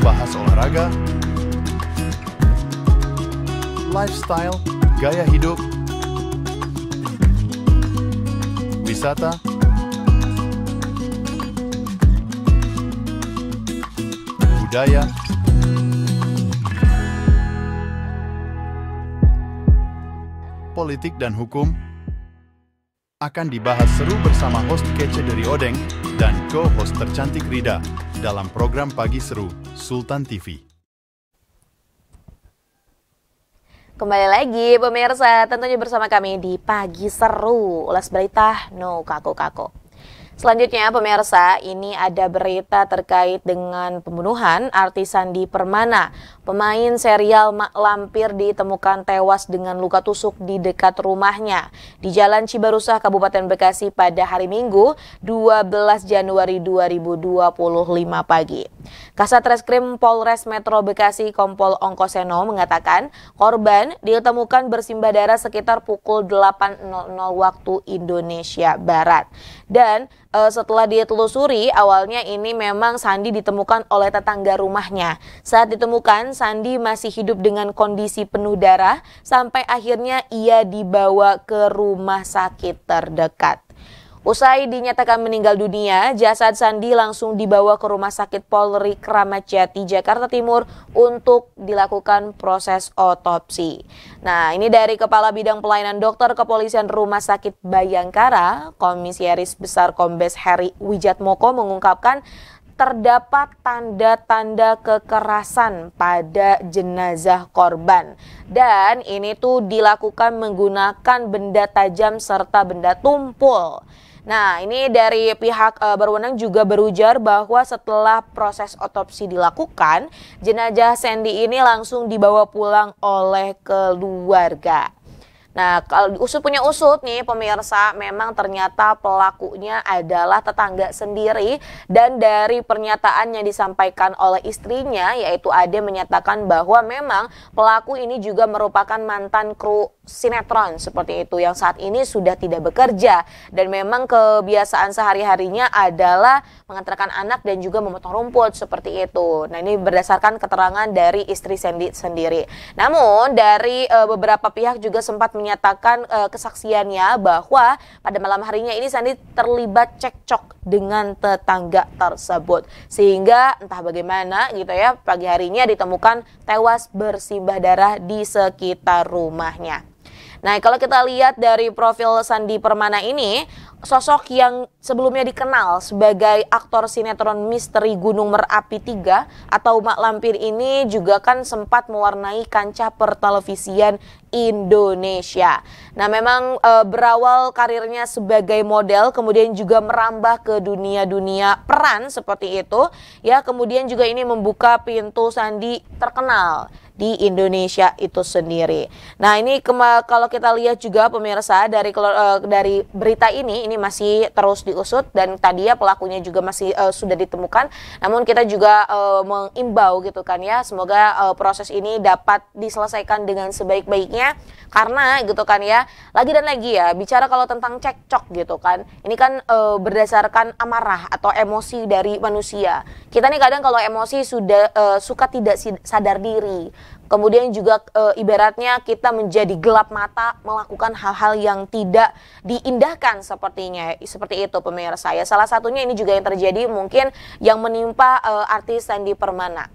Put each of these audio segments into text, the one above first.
bahas olahraga, lifestyle, gaya hidup, wisata, budaya, politik dan hukum akan dibahas seru bersama host kece dari Odeng dan co-host tercantik Rida dalam program Pagi Seru Sultan TV. Kembali lagi pemirsa, tentunya bersama kami di Pagi Seru, ulas berita no kako-kako. Selanjutnya pemirsa, ini ada berita terkait dengan pembunuhan artis Sandi Permana. Pemain serial Mak Lampir ditemukan tewas dengan luka tusuk di dekat rumahnya di Jalan Cibarusah, Kabupaten Bekasi pada hari Minggu 12 Januari 2025 pagi. Kasat Reskrim Polres Metro Bekasi Kompol Ongkoseno mengatakan korban ditemukan bersimbah darah sekitar pukul 8.00 waktu Indonesia Barat. Dan setelah ditelusuri, awalnya ini memang Sandi ditemukan oleh tetangga rumahnya. Saat ditemukan, Sandi masih hidup dengan kondisi penuh darah sampai akhirnya ia dibawa ke rumah sakit terdekat. Usai dinyatakan meninggal dunia, jasad Sandi langsung dibawa ke Rumah Sakit Polri Kramat Jati, Jakarta Timur untuk dilakukan proses otopsi. Nah, ini dari Kepala Bidang Pelayanan Dokter Kepolisian Rumah Sakit Bayangkara, Komisaris Besar Kombes Heri Wijatmoko mengungkapkan terdapat tanda-tanda kekerasan pada jenazah korban. Dan ini tuh dilakukan menggunakan benda tajam serta benda tumpul. Nah, ini dari pihak berwenang juga berujar bahwa setelah proses otopsi dilakukan, jenazah Sandi ini langsung dibawa pulang oleh keluarga. Nah, kalau diusut punya usut nih pemirsa, memang ternyata pelakunya adalah tetangga sendiri, dan dari pernyataan yang disampaikan oleh istrinya, yaitu Ade, menyatakan bahwa memang pelaku ini juga merupakan mantan kru sinetron seperti itu yang saat ini sudah tidak bekerja, dan memang kebiasaan sehari-harinya adalah mengantarkan anak dan juga memotong rumput seperti itu. Nah, ini berdasarkan keterangan dari istri Sandi sendiri. Namun dari beberapa pihak juga sempat menyatakan kesaksiannya bahwa pada malam harinya ini Sandi terlibat cekcok dengan tetangga tersebut, sehingga entah bagaimana gitu ya, pagi harinya ditemukan tewas bersimbah darah di sekitar rumahnya. Nah, kalau kita lihat dari profil Sandi Permana ini, sosok yang sebelumnya dikenal sebagai aktor sinetron misteri Gunung Merapi 3 atau Mak Lampir ini juga kan sempat mewarnai kancah pertelevisian Indonesia. Nah, memang berawal karirnya sebagai model, kemudian juga merambah ke dunia peran seperti itu. Ya, kemudian juga ini membuka pintu Sandi terkenal di Indonesia itu sendiri. Nah, ini kalau kita lihat juga pemirsa dari berita ini masih terus diusut, dan tadi ya pelakunya juga masih sudah ditemukan. Namun kita juga mengimbau gitu kan ya, semoga proses ini dapat diselesaikan dengan sebaik-baiknya, karena gitu kan ya, lagi dan lagi ya bicara kalau tentang cekcok gitu kan, ini kan berdasarkan amarah atau emosi dari manusia. Kita nih kadang kalau emosi sudah suka tidak sadar diri. Kemudian juga ibaratnya kita menjadi gelap mata melakukan hal-hal yang tidak diindahkan seperti itu pemirsa ya. Salah satunya ini juga yang terjadi mungkin yang menimpa artis Sandi Permana.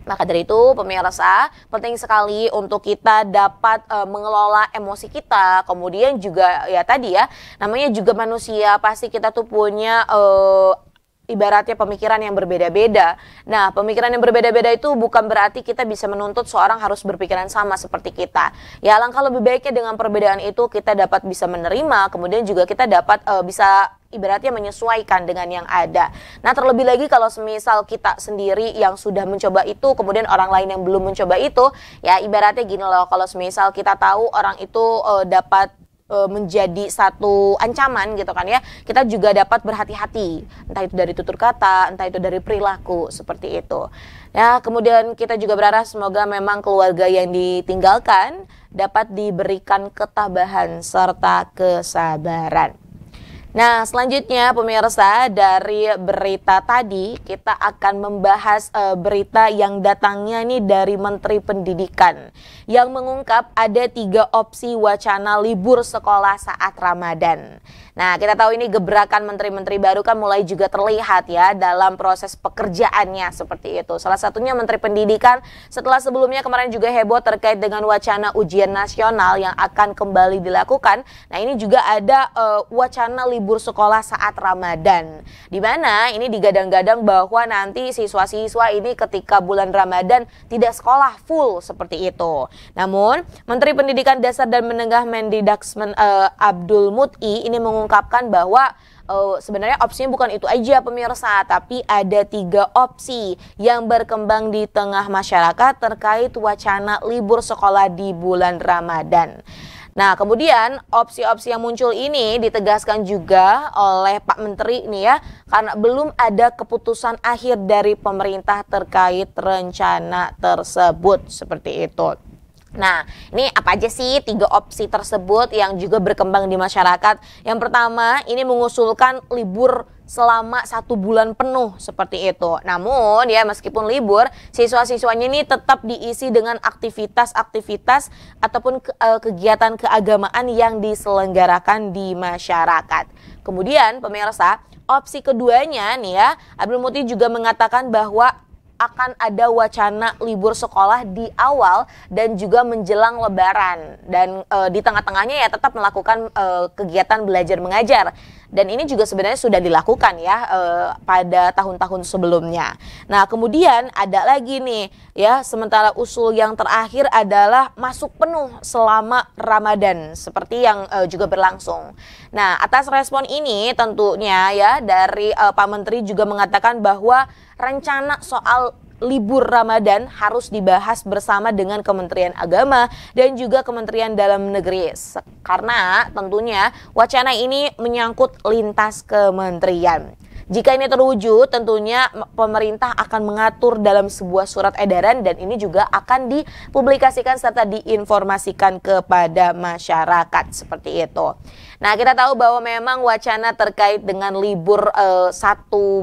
Maka dari itu pemirsa, penting sekali untuk kita dapat mengelola emosi kita. Kemudian juga ya tadi ya, namanya juga manusia, pasti kita tuh punya ibaratnya pemikiran yang berbeda-beda. Nah, pemikiran yang berbeda-beda itu bukan berarti kita bisa menuntut seorang harus berpikiran sama seperti kita. Ya, alangkah lebih baiknya dengan perbedaan itu kita dapat bisa menerima, kemudian juga kita dapat bisa ibaratnya menyesuaikan dengan yang ada. Nah, terlebih lagi kalau semisal kita sendiri yang sudah mencoba itu, kemudian orang lain yang belum mencoba itu, ya ibaratnya gini loh, kalau semisal kita tahu orang itu dapat menjadi satu ancaman gitu kan ya, kita juga dapat berhati-hati, entah itu dari tutur kata, entah itu dari perilaku seperti itu ya. Kemudian kita juga berharap semoga memang keluarga yang ditinggalkan dapat diberikan ketabahan serta kesabaran. Nah, selanjutnya pemirsa, dari berita tadi kita akan membahas berita yang datangnya nih dari Menteri Pendidikan yang mengungkap ada 3 opsi wacana libur sekolah saat Ramadan. Nah, kita tahu ini gebrakan menteri-menteri baru kan mulai juga terlihat ya dalam proses pekerjaannya seperti itu. Salah satunya Menteri Pendidikan setelah sebelumnya kemarin juga heboh terkait dengan wacana ujian nasional yang akan kembali dilakukan. Nah, ini juga ada wacana libur sekolah saat Ramadan. Di mana ini digadang-gadang bahwa nanti siswa-siswa ini ketika bulan Ramadan tidak sekolah full seperti itu. Namun, Menteri Pendidikan Dasar dan Menengah Mendikbud Abdul Muti ini mengungkapkan bahwa sebenarnya opsinya bukan itu aja pemirsa, tapi ada 3 opsi yang berkembang di tengah masyarakat terkait wacana libur sekolah di bulan Ramadan. Nah, kemudian opsi-opsi yang muncul ini ditegaskan juga oleh Pak Menteri nih ya, karena belum ada keputusan akhir dari pemerintah terkait rencana tersebut seperti itu. Nah, ini apa aja sih 3 opsi tersebut yang juga berkembang di masyarakat? Yang pertama, ini mengusulkan libur selama 1 bulan penuh seperti itu. Namun ya meskipun libur, siswa-siswanya ini tetap diisi dengan aktivitas-aktivitas ataupun kegiatan keagamaan yang diselenggarakan di masyarakat. Kemudian pemirsa, opsi keduanya nih ya, Abdul Muti juga mengatakan bahwa akan ada wacana libur sekolah di awal dan juga menjelang Lebaran, dan di tengah-tengahnya ya tetap melakukan kegiatan belajar mengajar, dan ini juga sebenarnya sudah dilakukan ya pada tahun-tahun sebelumnya. Nah, kemudian ada lagi nih ya, sementara usul yang terakhir adalah masuk penuh selama Ramadan seperti yang juga berlangsung. Nah, atas respon ini tentunya ya dari Pak Menteri juga mengatakan bahwa rencana soal libur Ramadan harus dibahas bersama dengan Kementerian Agama dan juga Kementerian Dalam Negeri, karena tentunya wacana ini menyangkut lintas kementerian. Jika ini terwujud, tentunya pemerintah akan mengatur dalam sebuah surat edaran dan ini juga akan dipublikasikan serta diinformasikan kepada masyarakat seperti itu. Nah, kita tahu bahwa memang wacana terkait dengan libur 1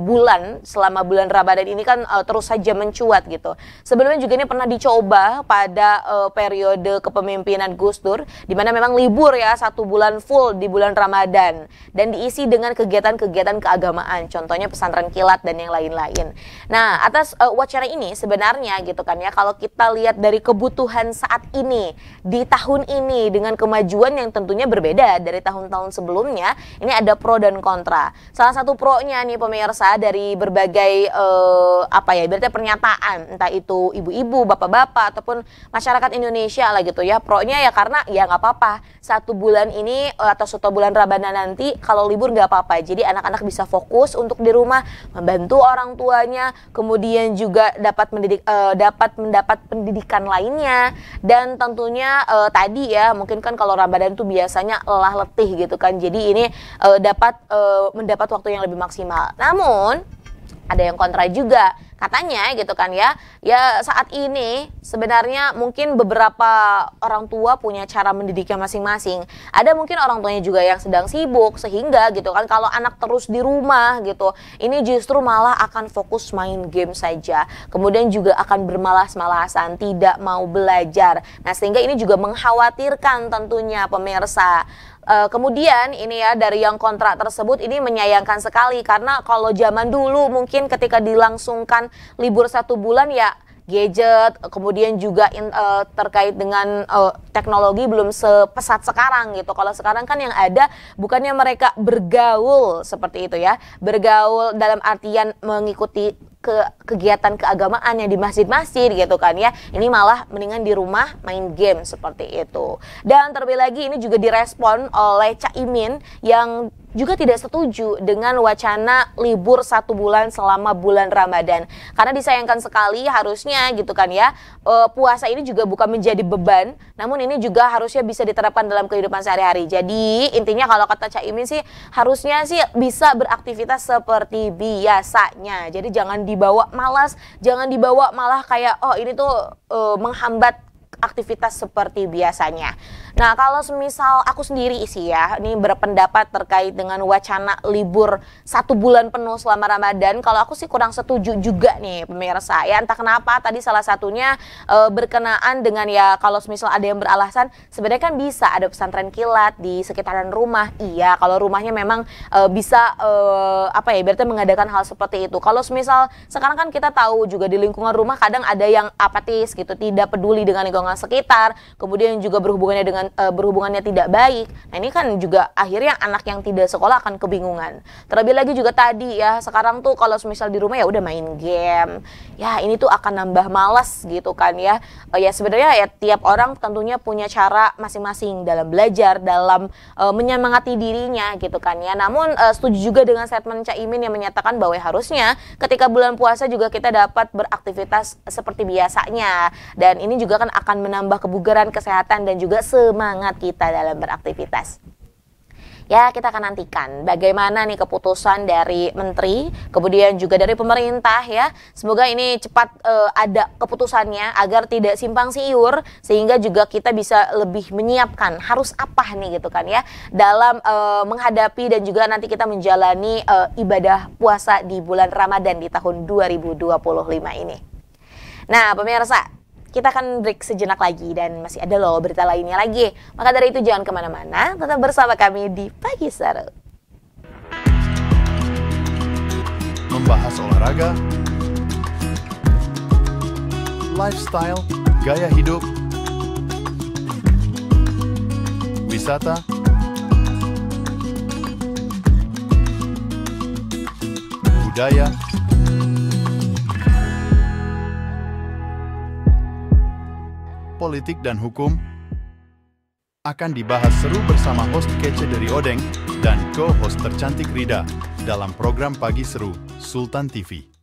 bulan selama bulan Ramadan ini kan terus saja mencuat gitu. Sebelumnya juga ini pernah dicoba pada periode kepemimpinan Gus Dur, di mana memang libur ya 1 bulan full di bulan Ramadan dan diisi dengan kegiatan-kegiatan keagamaan, contohnya pesantren kilat dan yang lain-lain. Nah, atas wacana ini sebenarnya gitu kan ya, kalau kita lihat dari kebutuhan saat ini di tahun ini dengan kemajuan yang tentunya berbeda dari tahun-tahun sebelumnya, ini ada pro dan kontra. Salah satu pro-nya nih pemirsa dari berbagai berarti pernyataan, entah itu ibu-ibu, bapak-bapak ataupun masyarakat Indonesia lah gitu ya. Pro-nya ya karena ya nggak apa-apa 1 bulan ini atau 1 bulan Ramadan nanti kalau libur nggak apa-apa. Jadi anak-anak bisa fokus untuk di rumah, membantu orang tuanya, kemudian juga dapat mendapat pendidikan lainnya, dan tentunya tadi ya mungkin kan kalau Ramadan tuh biasanya lelah letih gitu kan, jadi ini dapat mendapat waktu yang lebih maksimal. Namun ada yang kontra juga katanya gitu kan ya, saat ini sebenarnya mungkin beberapa orang tua punya cara mendidiknya masing-masing. Ada mungkin orang tuanya juga yang sedang sibuk sehingga gitu kan kalau anak terus di rumah gitu, ini justru malah akan fokus main game saja, kemudian juga akan bermalas-malasan, tidak mau belajar. Nah, sehingga ini juga mengkhawatirkan tentunya pemirsa. Kemudian ini ya dari yang kontrak tersebut ini menyayangkan sekali, karena kalau zaman dulu mungkin ketika dilangsungkan libur 1 bulan ya gadget, kemudian juga terkait dengan teknologi belum sepesat sekarang gitu. Kalau sekarang kan yang ada bukannya mereka bergaul seperti itu ya, bergaul dalam artian mengikuti kegiatan keagamaan yang di masjid-masjid gitu kan ya, ini malah mendingan di rumah main game seperti itu. Dan terlebih lagi ini juga direspon oleh Cak Imin yang juga tidak setuju dengan wacana libur 1 bulan selama bulan Ramadan, karena disayangkan sekali harusnya gitu kan ya, puasa ini juga bukan menjadi beban, namun ini juga harusnya bisa diterapkan dalam kehidupan sehari-hari. Jadi intinya kalau kata Cak Imin sih harusnya sih bisa beraktivitas seperti biasanya, jadi jangan dibawa malas, jangan dibawa malah kayak oh ini tuh menghambat beraktivitas seperti biasanya. Nah, kalau semisal aku sendiri sih ya, ini berpendapat terkait dengan wacana libur 1 bulan penuh selama Ramadan. Kalau aku sih kurang setuju juga nih pemirsa ya, entah kenapa tadi salah satunya berkenaan dengan ya kalau semisal ada yang beralasan sebenarnya kan bisa ada pesantren kilat di sekitaran rumah. Iya, kalau rumahnya memang bisa berarti mengadakan hal seperti itu. Kalau semisal sekarang kan kita tahu juga di lingkungan rumah kadang ada yang apatis gitu, tidak peduli dengan lingkungan sekitar, kemudian juga berhubungannya tidak baik. Nah, ini kan juga akhirnya anak yang tidak sekolah akan kebingungan. Terlebih lagi juga tadi ya, sekarang tuh kalau semisal di rumah ya udah main game. Ya, ini tuh akan nambah malas gitu kan ya. Ya sebenarnya ya tiap orang tentunya punya cara masing-masing dalam belajar, dalam menyemangati dirinya gitu kan ya. Namun setuju juga dengan statement Cak Imin yang menyatakan bahwa harusnya ketika bulan puasa juga kita dapat beraktivitas seperti biasanya. Dan ini juga kan akan menambah kebugaran, kesehatan dan juga semangat kita dalam beraktivitas. Ya, kita akan nantikan bagaimana nih keputusan dari menteri, kemudian juga dari pemerintah ya. Semoga ini cepat ada keputusannya agar tidak simpang siur, sehingga juga kita bisa lebih menyiapkan harus apa nih gitu kan ya dalam menghadapi dan juga nanti kita menjalani ibadah puasa di bulan Ramadan di tahun 2025 ini. Nah, pemirsa, kita akan break sejenak lagi dan masih ada loh berita lainnya lagi. Maka dari itu jangan kemana-mana, tetap bersama kami di Pagi Seru. Membahas olahraga, lifestyle, gaya hidup, wisata, budaya, politik dan hukum akan dibahas seru bersama host kece dari Odeng dan co-host tercantik Rida dalam program Pagi Seru Sultan TV.